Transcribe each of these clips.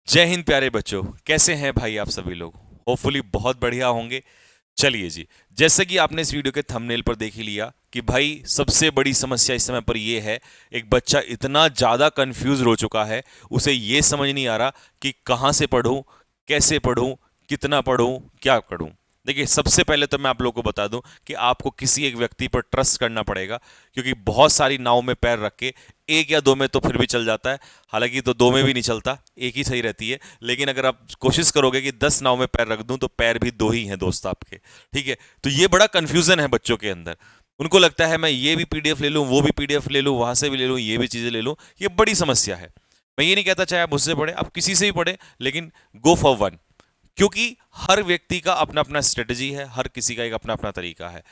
जय हिंद प्यारे बच्चों। कैसे हैं भाई आप सभी लोग? होपफुली बहुत बढ़िया होंगे। चलिए जी, जैसे कि आपने इस वीडियो के थंबनेल पर देख ही लिया कि भाई सबसे बड़ी समस्या इस समय पर यह है, एक बच्चा इतना ज़्यादा कंफ्यूज हो चुका है, उसे ये समझ नहीं आ रहा कि कहाँ से पढ़ूं, कैसे पढ़ूं, कितना पढ़ूं, क्या पढ़ूं। देखिए, सबसे पहले तो मैं आप लोगों को बता दूं कि आपको किसी एक व्यक्ति पर ट्रस्ट करना पड़ेगा, क्योंकि बहुत सारी नाव में पैर रख के एक या दो में तो फिर भी चल जाता है। हालांकि तो दो में भी नहीं चलता, एक ही सही रहती है। लेकिन अगर आप कोशिश करोगे कि 10 नाव में पैर रख दूं, तो पैर भी दो ही हैं दोस्त आपके। ठीक है, तो ये बड़ा कंफ्यूजन है बच्चों के अंदर। उनको लगता है मैं ये भी पीडीएफ ले लूं, वो भी पीडीएफ ले लूं, वहां से भी ले लूं, ये भी चीजें ले लूं। ये बड़ी समस्या है। मैं ये नहीं कहता चाहे आप मुझसे पढ़े, आप किसी से भी पढ़े, लेकिन गो फॉर वन। क्योंकि हर व्यक्ति का अपना अपना स्ट्रेटजी है, हर किसी का एक अपना अपना तरीका है।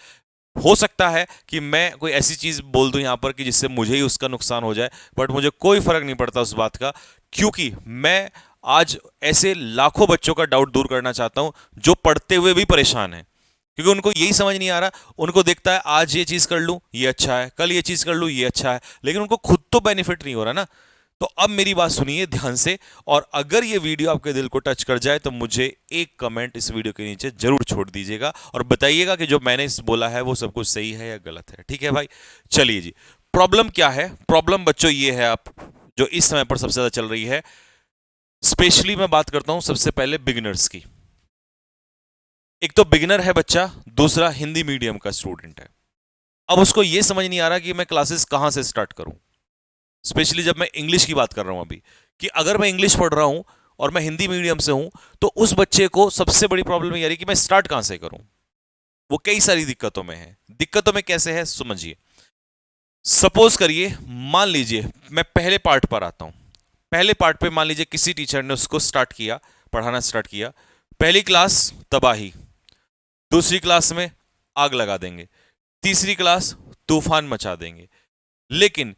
हो सकता है कि मैं कोई ऐसी चीज बोल दूं यहां पर कि जिससे मुझे ही उसका नुकसान हो जाए, बट मुझे कोई फर्क नहीं पड़ता उस बात का, क्योंकि मैं आज ऐसे लाखों बच्चों का डाउट दूर करना चाहता हूं जो पढ़ते हुए भी परेशान है। क्योंकि उनको यही समझ नहीं आ रहा। उनको दिखता है आज ये चीज कर लूं ये अच्छा है, कल ये चीज कर लूं ये अच्छा है, लेकिन उनको खुद तो बेनिफिट नहीं हो रहा ना। तो अब मेरी बात सुनिए ध्यान से, और अगर ये वीडियो आपके दिल को टच कर जाए तो मुझे एक कमेंट इस वीडियो के नीचे जरूर छोड़ दीजिएगा और बताइएगा कि जो मैंने बोला है वो सब कुछ सही है या गलत है। ठीक है भाई? चलिए जी, प्रॉब्लम क्या है? प्रॉब्लम बच्चों ये है, आप जो इस समय पर सबसे ज्यादा चल रही है, स्पेशली मैं बात करता हूं सबसे पहले बिगिनर्स की। एक तो बिगिनर है बच्चा, दूसरा हिंदी मीडियम का स्टूडेंट है। अब उसको यह समझ नहीं आ रहा कि मैं क्लासेस कहां से स्टार्ट करूं। स्पेशली जब मैं इंग्लिश की बात कर रहा हूं अभी, कि अगर मैं इंग्लिश पढ़ रहा हूं और मैं हिंदी मीडियम से हूं, तो उस बच्चे को सबसे बड़ी प्रॉब्लम ये आ रही है कि मैं स्टार्ट कहां से करूं। वो कई सारी दिक्कतों में है। दिक्कतों में कैसे है समझिए। सपोज करिए, मान लीजिए मैं पहले पार्ट पर आता हूं। पहले पार्ट पे मान लीजिए किसी टीचर ने उसको स्टार्ट किया, पढ़ाना स्टार्ट किया। पहली क्लास तबाही, दूसरी क्लास में आग लगा देंगे, तीसरी क्लास तूफान मचा देंगे। लेकिन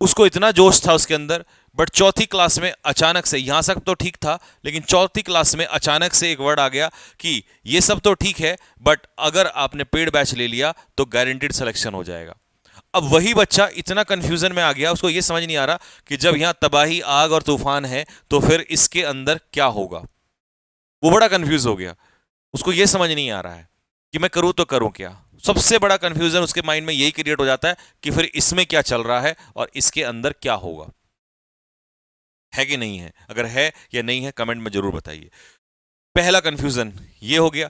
उसको इतना जोश था उसके अंदर, बट चौथी क्लास में अचानक से, यहां तक तो ठीक था, लेकिन चौथी क्लास में अचानक से एक वर्ड आ गया कि ये सब तो ठीक है, बट अगर आपने पेड बैच ले लिया तो गारंटीड सिलेक्शन हो जाएगा। अब वही बच्चा इतना कंफ्यूजन में आ गया, उसको ये समझ नहीं आ रहा कि जब यहां तबाही, आग और तूफान है, तो फिर इसके अंदर क्या होगा। वो बड़ा कंफ्यूज हो गया। उसको ये समझ नहीं आ रहा है कि मैं करूं तो करूं क्या। सबसे बड़ा कंफ्यूजन उसके माइंड में यही क्रिएट हो जाता है कि फिर इसमें क्या चल रहा है और इसके अंदर क्या होगा। है कि नहीं है? अगर है या नहीं है कमेंट में जरूर बताइए। पहला कंफ्यूजन ये हो गया।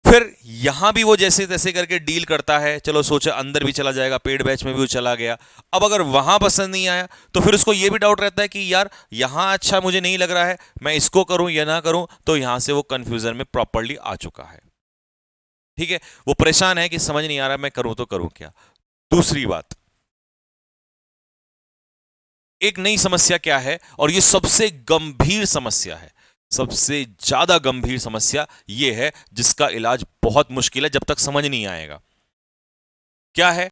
फिर यहां भी वो जैसे तैसे करके डील करता है, चलो सोचा अंदर भी चला जाएगा, पेड बैच में भी वो चला गया। अब अगर वहां पसंद नहीं आया तो फिर उसको ये भी डाउट रहता है कि यार यहां अच्छा मुझे नहीं लग रहा है, मैं इसको करूं या ना करूं। तो यहां से वो कंफ्यूजन में प्रॉपरली आ चुका है। ठीक है, वो परेशान है कि समझ नहीं आ रहा मैं करूं तो करूं क्या। दूसरी बात, एक नई समस्या क्या है, और ये सबसे गंभीर समस्या है, सबसे ज्यादा गंभीर समस्या ये है जिसका इलाज बहुत मुश्किल है जब तक समझ नहीं आएगा। क्या है?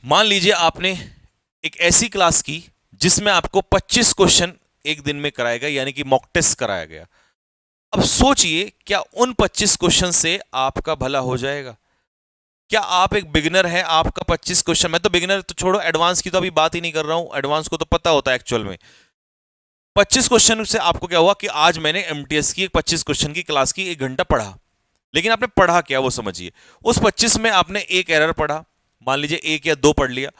मान लीजिए आपने एक ऐसी क्लास की जिसमें आपको 25 क्वेश्चन एक दिन में कराया गया, यानी कि मॉक टेस्ट कराया गया। अब सोचिए, क्या उन 25 क्वेश्चन से आपका भला हो जाएगा? क्या आप एक बिगिनर हैं, आपका 25 क्वेश्चन, मैं तो बिगिनर तो छोड़ो, एडवांस की तो अभी बात ही नहीं कर रहा हूं, एडवांस को तो पता होता है एक्चुअल में। 25 क्वेश्चन से आपको क्या हुआ कि आज मैंने एमटीएस की एक 25 क्वेश्चन की क्लास की 1 घंटा पढ़ा। लेकिन आपने पढ़ा क्या वो समझिए। उस 25 में आपने एक एरर पढ़ा, मान लीजिए एक या दो पढ़ लिया,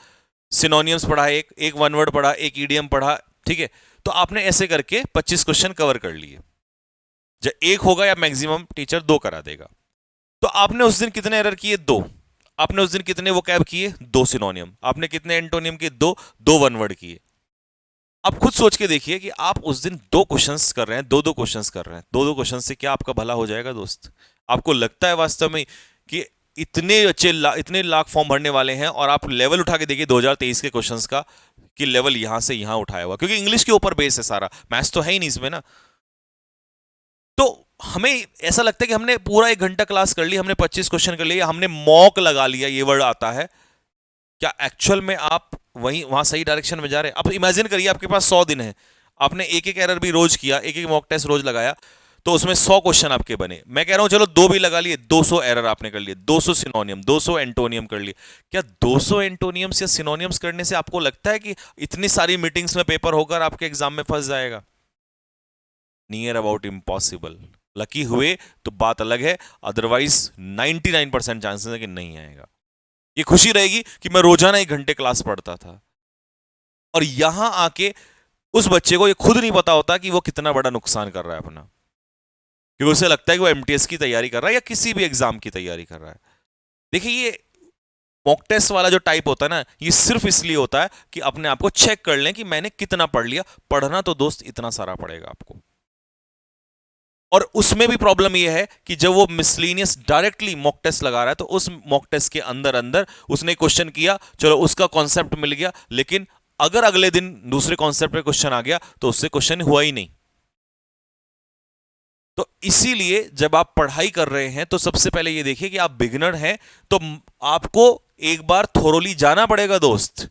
सिनोनियम्स पढ़ा, एक एक वन वर्ड पढ़ा, एक ईडियम पढ़ा। ठीक है, तो आपने ऐसे करके 25 क्वेश्चन कवर कर लिए। जब एक होगा या मैक्सिमम टीचर दो करा देगा। तो आपने उस दिन कितने एरर किए? दो। आपने उस दिन कितने वो कैब किए? दो सिनोनियम। आपने कितने एंटोनियम किए? दो। दो वन वर्ड किए। आप खुद सोच के देखिए कि आप उस दिन दो क्वेश्चंस कर रहे हैं, दो दो क्वेश्चंस कर रहे हैं, दो दो क्वेश्चन से क्या आपका भला हो जाएगा दोस्त? आपको लगता है वास्तव में कि इतने लाख फॉर्म भरने वाले हैं, और आप लेवल उठा के देखिए 2023 के क्वेश्चंस का, कि लेवल यहां से यहां उठाया हुआ, क्योंकि इंग्लिश के ऊपर बेस है सारा, मैथ्स तो है ही नहीं इसमें ना। तो हमें ऐसा लगता है कि हमने पूरा 1 घंटा क्लास कर ली, हमने 25 क्वेश्चन कर लिए, हमने मॉक लगा लिया, ये वर्ड आता है। क्या एक्चुअल में आप वहां सही डायरेक्शन में जा रहे हैं? अब इमेजिन करिए आपके पास 100 दिन है, आपने एक एक एरर भी रोज किया, एक एक मॉक टेस्ट रोज लगाया, तो उसमें 100 क्वेश्चन आपके बने। मैं कह रहा हूं चलो दो भी लगा लिए, 200 एरर आपने कर लिए, 200 सिनोनियम, 200 एंटोनियम कर लिए। क्या 200 एंटोनियम्स या सिनोनियम्स करने से आपको लगता है कि इतनी सारी मीटिंग्स में पेपर होकर आपके एग्जाम में फंस जाएगा? Near about impossible. लकी हुए तो बात अलग है, अदरवाइज 99% चांसेस है कि नहीं आएगा। ये खुशी रहेगी कि मैं रोजाना 1 घंटे क्लास पढ़ता था, और यहां आके उस बच्चे को ये खुद नहीं पता होता कि वो कितना बड़ा नुकसान कर रहा है अपना, क्योंकि उसे लगता है कि वो एमटीएस की तैयारी कर रहा है या किसी भी एग्जाम की तैयारी कर रहा है। देखिए, ये मॉक टेस्ट वाला जो टाइप होता है ना, ये सिर्फ इसलिए होता है कि अपने आप को चेक कर लें कि मैंने कितना पढ़ लिया। पढ़ना तो दोस्त इतना सारा पड़ेगा आपको। और उसमें भी प्रॉब्लम यह है कि जब वो मिसलिनियस डायरेक्टली मॉक टेस्ट लगा रहा है, तो उस मॉक टेस्ट के अंदर अंदर उसने क्वेश्चन किया, चलो उसका कॉन्सेप्ट मिल गया, लेकिन अगर अगले दिन दूसरे कॉन्सेप्ट पे क्वेश्चन आ गया तो उससे क्वेश्चन हुआ ही नहीं। तो इसीलिए जब आप पढ़ाई कर रहे हैं तो सबसे पहले ये देखिए कि आप बिगिनर हैं, तो आपको एक बार थोरोली जाना पड़ेगा दोस्त।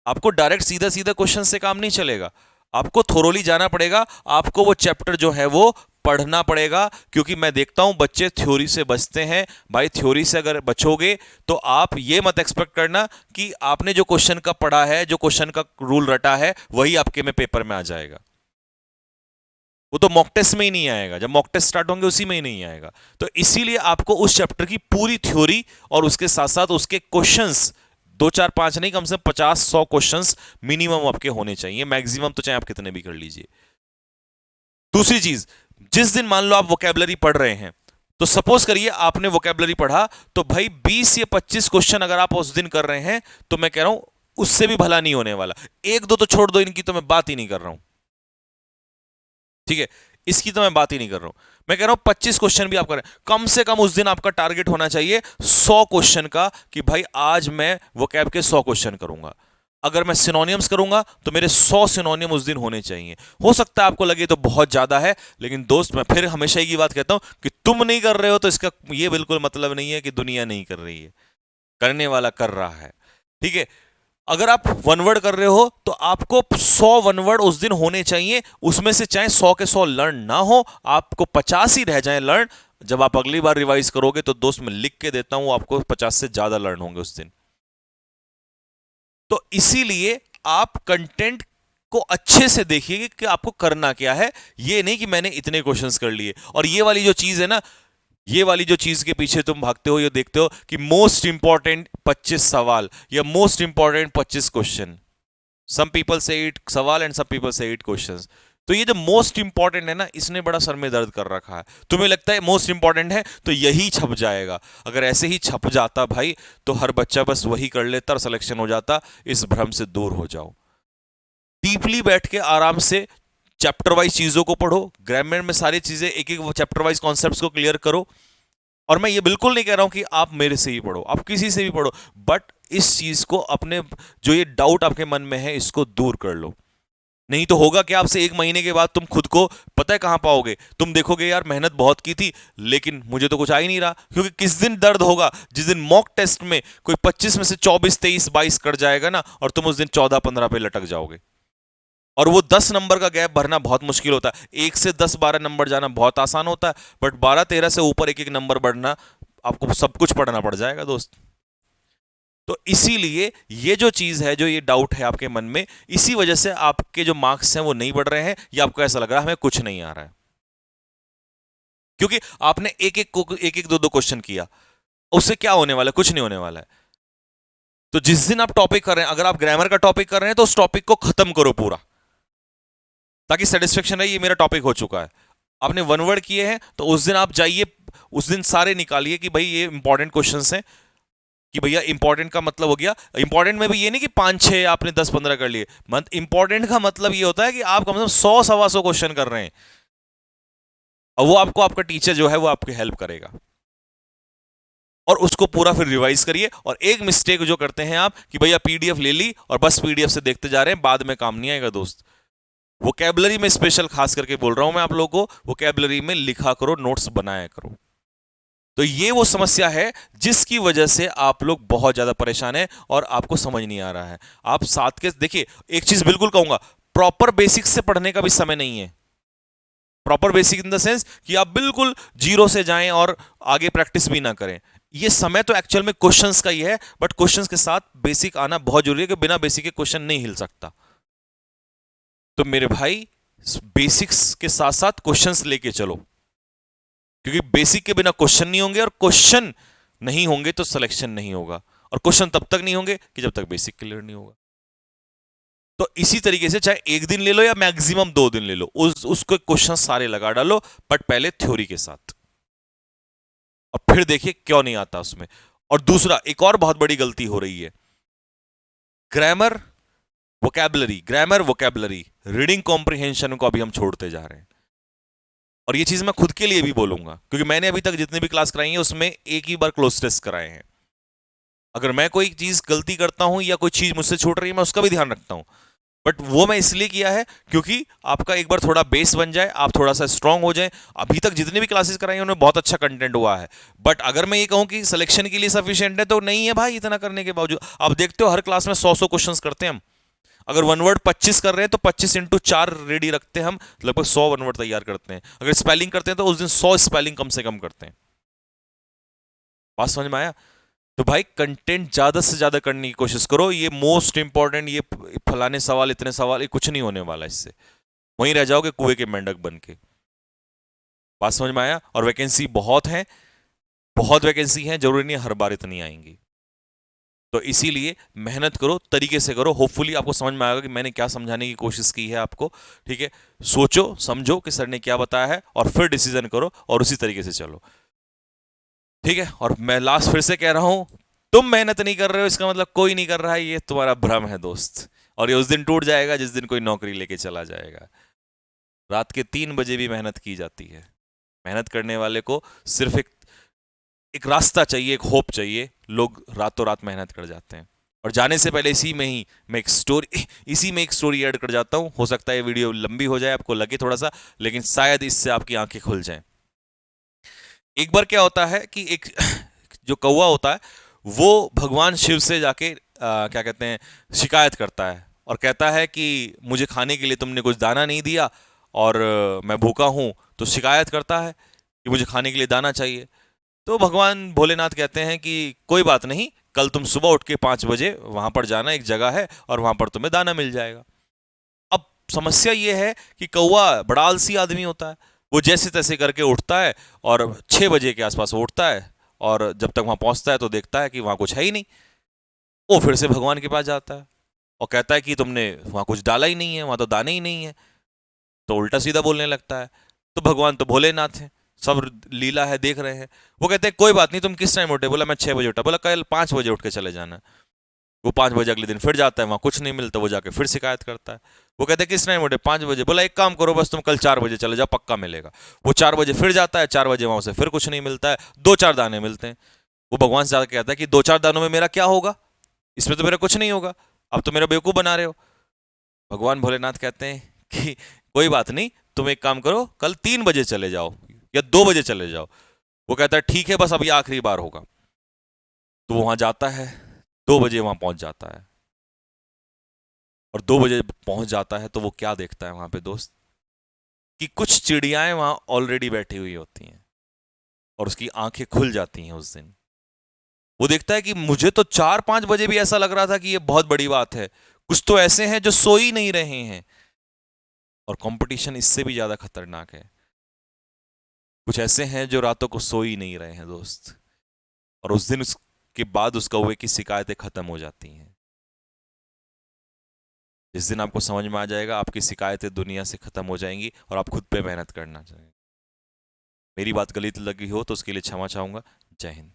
आपको डायरेक्ट सीधा सीधा क्वेश्चन से काम नहीं चलेगा, आपको थोरोली जाना पड़ेगा। आपको वो चैप्टर जो है वो पढ़ना पड़ेगा, क्योंकि मैं देखता हूं बच्चे थ्योरी से बचते हैं। भाई, थ्योरी से अगर बचोगे तो आप ये मत एक्सपेक्ट करना कि आपने जो क्वेश्चन का पढ़ा है, जो क्वेश्चन का रूल रटा है, वही आपके में पेपर में आ जाएगा। वो तो मॉक टेस्ट में ही नहीं आएगा, जब मॉक टेस्ट स्टार्ट होंगे उसी में ही नहीं आएगा। तो इसीलिए आपको उस चैप्टर की पूरी थ्योरी और उसके साथ साथ उसके क्वेश्चंस, 2 4 5 नहीं, कम से कम 50 100 क्वेश्चंस मिनिमम आपके होने चाहिए, मैक्सिमम तो चाहे आप कितने भी कर लीजिए। दूसरी चीज, जिस दिन मान लो आप वोकैबुलरी पढ़ रहे हैं, तो सपोज करिए आपने वोकैबुलरी पढ़ा, तो भाई 20 या 25 क्वेश्चन अगर आप उस दिन कर रहे हैं, तो मैं कह रहा हूं उससे भी भला नहीं होने वाला। एक दो तो छोड़ दो, इनकी तो मैं बात ही नहीं कर रहा हूं, ठीक है, इसकी तो मैं बात ही नहीं कर रहा हूं। मैं कह रहा हूं 25 क्वेश्चन भी आप करें, कम से कम उस दिन आपका टारगेट होना चाहिए 100 क्वेश्चन का, कि भाई आज मैं वोकैब के 100 क्वेश्चन करूंगा। अगर मैं सिनोनियम्स करूंगा तो मेरे 100 सिनोनियम उस दिन होने चाहिए। हो सकता है आपको लगे तो बहुत ज्यादा है, लेकिन दोस्त मैं फिर हमेशा एक ही बात कहता हूं कि तुम नहीं कर रहे हो तो इसका यह बिल्कुल मतलब नहीं है कि दुनिया नहीं कर रही है, करने वाला कर रहा है, ठीक है। अगर आप वन वर्ड कर रहे हो तो आपको 100 वन वर्ड उस दिन होने चाहिए, उसमें से चाहे 100 के 100 लर्न ना हो, आपको 50 ही रह जाए लर्न। जब आप अगली बार रिवाइज करोगे तो दोस्त मैं लिख के देता हूं, आपको 50 से ज्यादा लर्न होंगे उस दिन। तो इसीलिए आप कंटेंट को अच्छे से देखिए कि आपको करना क्या है, ये नहीं कि मैंने इतने क्वेश्चंस कर लिए। और ये वाली जो चीज है ना, ये वाली जो चीज के पीछे तुम भागते हो, ये देखते हो कि मोस्ट इंपॉर्टेंट 25 सवाल या most important 25 question, some people से 8 सवाल एंड सम पीपल से 8 क्वेश्चंस। तो ये जो मोस्ट इंपॉर्टेंट है ना, इसने बड़ा सर में दर्द कर रखा है। तुम्हें लगता है मोस्ट इंपॉर्टेंट है तो यही छप जाएगा। अगर ऐसे ही छप जाता भाई, तो हर बच्चा बस वही कर लेता और सिलेक्शन हो जाता। इस भ्रम से दूर हो जाओ, डीपली बैठ के आराम से चैप्टर वाइज चीजों को पढ़ो, ग्रामर में सारी चीजें एक एक चैप्टर वाइज कॉन्सेप्ट्स को क्लियर करो। और मैं ये बिल्कुल नहीं कह रहा हूं कि आप मेरे से ही पढ़ो, आप किसी से भी पढ़ो, बट इस चीज को अपने, जो ये डाउट आपके मन में है, इसको दूर कर लो। नहीं तो होगा कि आपसे 1 महीने के बाद तुम खुद को पता है कहां पाओगे, तुम देखोगे यार मेहनत बहुत की थी लेकिन मुझे तो कुछ आ ही नहीं रहा। क्योंकि किस दिन दर्द होगा, जिस दिन मॉक टेस्ट में कोई 25 में से 24 23 22 कर जाएगा ना, और तुम उस दिन 14 15 पे लटक जाओगे। और वो 10 नंबर का गैप भरना बहुत मुश्किल होता है। 1 से 10 12 नंबर जाना बहुत आसान होता है, बट 12 13 से ऊपर एक एक नंबर बढ़ना, आपको सब कुछ पढ़ना पड़ जाएगा दोस्त। तो इसीलिए ये जो चीज है, जो ये डाउट है आपके मन में, इसी वजह से आपके जो मार्क्स हैं वो नहीं बढ़ रहे हैं, या आपको ऐसा लग रहा है हमें कुछ नहीं आ रहा है, क्योंकि आपने एक एक दो दो क्वेश्चन किया। उससे क्या होने वाला है? कुछ नहीं होने वाला है। तो जिस दिन आप टॉपिक कर रहे हैं, अगर आप ग्रामर का टॉपिक कर रहे हैं तो उस टॉपिक को खत्म करो पूरा, ताकि सेटिस्फेक्शन रहे ये मेरा टॉपिक हो चुका है। आपने वन वर्ड किए हैं तो उस दिन आप जाइए, उस दिन सारे निकालिए कि भाई ये इंपॉर्टेंट क्वेश्चंस हैं, कि भैया इंपॉर्टेंट का मतलब हो गया। इंपॉर्टेंट में भी ये नहीं कि 5 6 आपने 10 15 कर लिए, इंपॉर्टेंट का मतलब ये होता है कि आप कम से कम 100 सवा 100 क्वेश्चन कर रहे हैं, और वो आपको आपका टीचर जो है वो आपकी हेल्प करेगा। और उसको पूरा फिर रिवाइज करिए। और एक मिस्टेक जो करते हैं आप कि भैया पीडीएफ ले ली और बस पीडीएफ से देखते जा रहे हैं, बाद में काम नहीं आएगा दोस्त। वोकैबुलरी में स्पेशल खास करके बोल रहा हूं मैं आप लोगों को, वोकैबुलरी में लिखा करो, नोट्स बनाया करो। तो ये वो समस्या है जिसकी वजह से आप लोग बहुत ज्यादा परेशान हैं और आपको समझ नहीं आ रहा है। आप साथ के देखिए, एक चीज बिल्कुल कहूंगा, प्रॉपर बेसिक्स से पढ़ने का भी समय नहीं है। Proper basic in the sense कि आप बिल्कुल जीरो से जाएं और आगे प्रैक्टिस भी ना करें। ये समय तो एक्चुअल में क्वेश्चंस का ही है, बट क्वेश्चंस के साथ बेसिक आना बहुत जरूरी है, कि बिना बेसिक के क्वेश्चन नहीं हिल सकता। तो मेरे भाई, बेसिक्स के साथ साथ क्वेश्चंस लेके चलो, क्योंकि बेसिक के बिना क्वेश्चन नहीं होंगे, और क्वेश्चन नहीं होंगे तो सिलेक्शन नहीं होगा, और क्वेश्चन तब तक नहीं होंगे कि जब तक बेसिक क्लियर नहीं होगा। तो इसी तरीके से चाहे एक दिन ले लो या मैक्सिमम 2 दिन ले लो, उसको क्वेश्चन सारे लगा डालो, बट पहले थ्योरी के साथ, और फिर देखिए क्यों नहीं आता उसमें। और दूसरा, एक और बहुत बड़ी गलती हो रही है, ग्रामर वोकैबुलरी रीडिंग कॉम्प्रिहेंशन को अभी हम छोड़ते जा रहे हैं। और ये चीज मैं खुद के लिए भी बोलूंगा, क्योंकि मैंने अभी तक जितनी भी क्लास कराई है उसमें एक ही बार क्लोज टेस्ट कराए हैं। अगर मैं कोई चीज गलती करता हूं या कोई चीज मुझसे छूट रही है, मैं उसका भी ध्यान रखता हूं, बट वो मैं इसलिए किया है क्योंकि आपका एक बार थोड़ा बेस बन जाए, आप थोड़ा सा स्ट्रांग हो जाए। अभी तक जितनी भी क्लासेस कराई हैं उनमें बहुत अच्छा कंटेंट हुआ है, बट अगर मैं ये कहूं कि सिलेक्शन के लिए सफिशिएंट है तो नहीं है भाई। इतना करने के बावजूद आप देखते हो हर क्लास में 100 क्वेश्चंस करते हैं हम। अगर वन वर्ड 25 कर रहे हैं तो 25 इंटू 4 रेडी रखते हैं हम, लगभग 100 वन वर्ड तैयार करते हैं। अगर स्पेलिंग करते हैं तो उस दिन 100 स्पेलिंग कम से कम करते हैं। बात समझ में आया? तो भाई कंटेंट ज्यादा से ज्यादा करने की कोशिश करो। ये मोस्ट इंपॉर्टेंट, ये फलाने सवाल इतने सवाल, ये कुछ नहीं होने वाला इससे, वहीं रह जाओगे कुएं के मेंढक बन के। बात समझ में आया? और वैकेंसी बहुत है, बहुत वैकेंसी है, जरूरी नहीं हर बार इतनी आएंगी। तो इसीलिए मेहनत करो, तरीके से करो। होपफुली आपको समझ में आएगा कि मैंने क्या समझाने की कोशिश की है आपको। ठीक है, सोचो समझो कि सर ने क्या बताया है, और फिर डिसीजन करो और उसी तरीके से चलो। ठीक है, और मैं लास्ट फिर से कह रहा हूं, तुम मेहनत नहीं कर रहे हो इसका मतलब कोई नहीं कर रहा है, ये तुम्हारा भ्रम है दोस्त। और ये उस दिन टूट जाएगा जिस दिन कोई नौकरी लेके चला जाएगा। रात के 3 बजे भी मेहनत की जाती है। मेहनत करने वाले को सिर्फ एक एक रास्ता चाहिए, एक होप चाहिए। लोग रातों रात मेहनत कर जाते हैं। और जाने से पहले इसी में एक स्टोरी ऐड कर जाता हूं। हो सकता है ये वीडियो लंबी हो जाए, आपको लगे थोड़ा सा, लेकिन शायद इससे आपकी आंखें खुल जाएं। एक बार क्या होता है कि एक जो कौवा होता है वो भगवान शिव से जाके क्या कहते हैं, शिकायत करता है और कहता है कि मुझे खाने के लिए तुमने कुछ दाना नहीं दिया और मैं भूखा हूं। तो शिकायत करता है कि मुझे खाने के लिए दाना चाहिए। तो भगवान भोलेनाथ कहते हैं कि कोई बात नहीं, कल तुम सुबह उठ के 5 बजे वहां पर जाना, एक जगह है और वहां पर तुम्हें दाना मिल जाएगा। अब समस्या यह है कि कौवा बड़ा आलसी आदमी होता है। वो जैसे तैसे करके उठता है और 6 बजे के आसपास उठता है, और जब तक वहां पहुंचता है तो देखता है कि वहां कुछ है ही नहीं। वो फिर से भगवान के पास जाता है और कहता है कि तुमने वहां कुछ डाला ही नहीं है, वहां तो दाने ही नहीं है। तो उल्टा सीधा बोलने लगता है। तो भगवान तो भोलेनाथ है, सब लीला है, देख रहे हैं। वो कहते हैं कोई बात नहीं, तुम किस टाइम उठे? बोला मैं 6 बजे उठा। बोला कल 5 बजे उठ के चले जाना। वो 5 बजे अगले दिन फिर जाता है, वहां कुछ नहीं मिलता। वो जाके फिर शिकायत करता है। वो कहते हैं किस टाइम उठे? 5 बजे। बोला एक काम करो, बस तुम कल 4 बजे चले जाओ, पक्का मिलेगा। वो 4 बजे फिर जाता है, 4 बजे वहां से फिर कुछ नहीं मिलता है, 2-4 दाने मिलते हैं। वो भगवान से जाकर कहता है कि 2-4 दानों में मेरा क्या होगा, इसमें तो मेरा कुछ नहीं होगा, अब तो मेरा बेवकूफ बना रहे हो। भगवान भोलेनाथ कहते हैं कि कोई बात नहीं, तुम एक काम करो, कल 3 बजे चले जाओ या 2 बजे चले जाओ। वो कहता है ठीक है, बस अब ये आखिरी बार होगा। तो वो वहां जाता है, 2 बजे वहां पहुंच जाता है। और 2 बजे पहुंच जाता है तो वो क्या देखता है वहां पे दोस्त, कि कुछ चिड़ियाएं वहां ऑलरेडी बैठी हुई होती हैं। और उसकी आंखें खुल जाती हैं उस दिन। वो देखता है कि मुझे तो 4-5 बजे भी ऐसा लग रहा था कि ये बहुत बड़ी बात है, कुछ तो ऐसे हैं जो सो ही नहीं रहे हैं। और कंपटीशन इससे भी ज्यादा खतरनाक है। कुछ ऐसे हैं जो रातों को सो ही नहीं रहे हैं दोस्त। और उस दिन उसके बाद उस कौवे की शिकायतें खत्म हो जाती हैं। जिस दिन आपको समझ में आ जाएगा, आपकी शिकायतें दुनिया से खत्म हो जाएंगी और आप खुद पे मेहनत करना चाहेंगे। मेरी बात गलत लगी हो तो उसके लिए क्षमा चाहूंगा। जय हिंद।